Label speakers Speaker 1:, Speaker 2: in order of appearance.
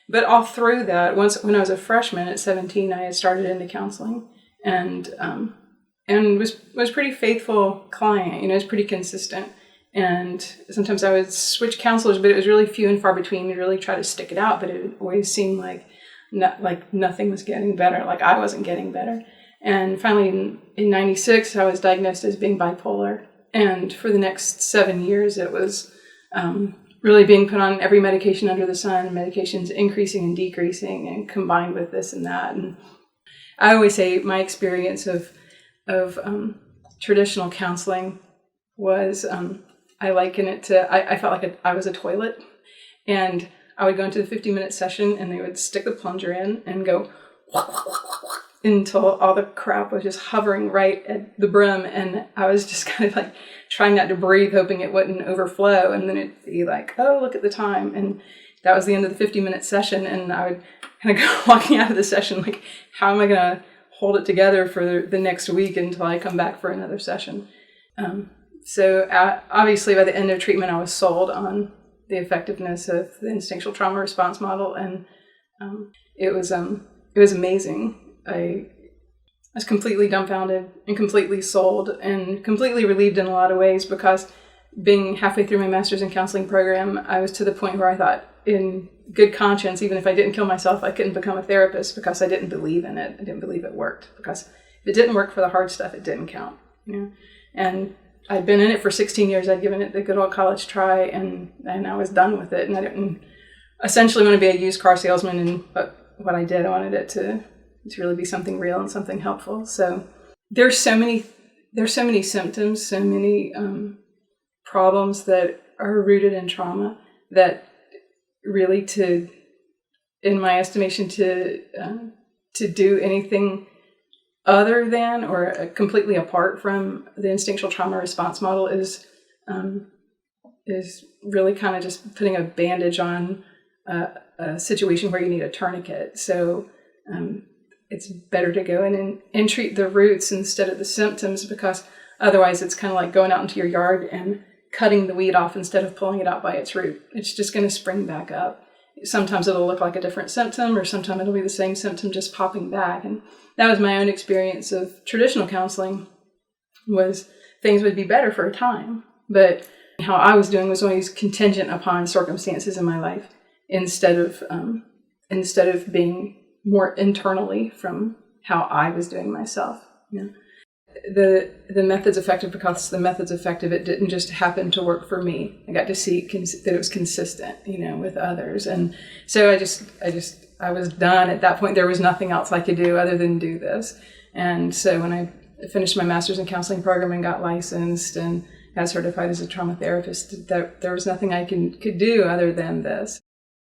Speaker 1: But all through that, when I was a freshman at 17, I had started into counseling and was pretty faithful client. You know, was pretty consistent. And sometimes I would switch counselors, but it was really few and far between. We'd really try to stick it out, but it always seemed like nothing was getting better, like I wasn't getting better. And finally, in 96, I was diagnosed as being bipolar. And for the next 7 years, it was really being put on every medication under the sun, medications increasing and decreasing, and combined with this and that. And I always say my experience of traditional counseling was, I liken it to, I felt like I was a toilet, and I would go into the 50-minute session and they would stick the plunger in and go until all the crap was just hovering right at the brim, and I was just kind of like trying not to breathe, hoping it wouldn't overflow, and then it'd be like, oh, look at the time, and that was the end of the 50-minute session, and I would kind of go walking out of the session like, how am I going to hold it together for the next week until I come back for another session? So obviously by the end of treatment, I was sold on the effectiveness of the Instinctual Trauma Response Model, and it was amazing. I was completely dumbfounded and completely sold and completely relieved in a lot of ways, because being halfway through my master's in counseling program, I was to the point where I thought, in good conscience, even if I didn't kill myself, I couldn't become a therapist, because I didn't believe in it. I didn't believe it worked, because if it didn't work for the hard stuff, it didn't count. You know? And I'd been in it for 16 years. I'd given it the good old college try, and I was done with it. And I didn't essentially want to be a used car salesman. And what I did, I wanted it to really be something real and something helpful. So there's so many symptoms, so many problems that are rooted in trauma that really, in my estimation, to do anything other than or completely apart from the Instinctual Trauma Response Model is really kind of just putting a bandage on a situation where you need a tourniquet. So it's better to go in and treat the roots instead of the symptoms, because otherwise it's kind of like going out into your yard and cutting the weed off instead of pulling it out by its root. It's just going to spring back up. Sometimes it'll look like a different symptom, or sometimes it'll be the same symptom just popping back. And that was my own experience of traditional counseling, was things would be better for a time, but how I was doing was always contingent upon circumstances in my life instead of being more internally from how I was doing myself. You know? The method's effective because the method's effective. It didn't just happen to work for me. I got to see that it was consistent, with others. And so I was done at that point. There was nothing else I could do other than do this. And so when I finished my master's in counseling program and got licensed and got certified as a trauma therapist, there was nothing I could do other than this.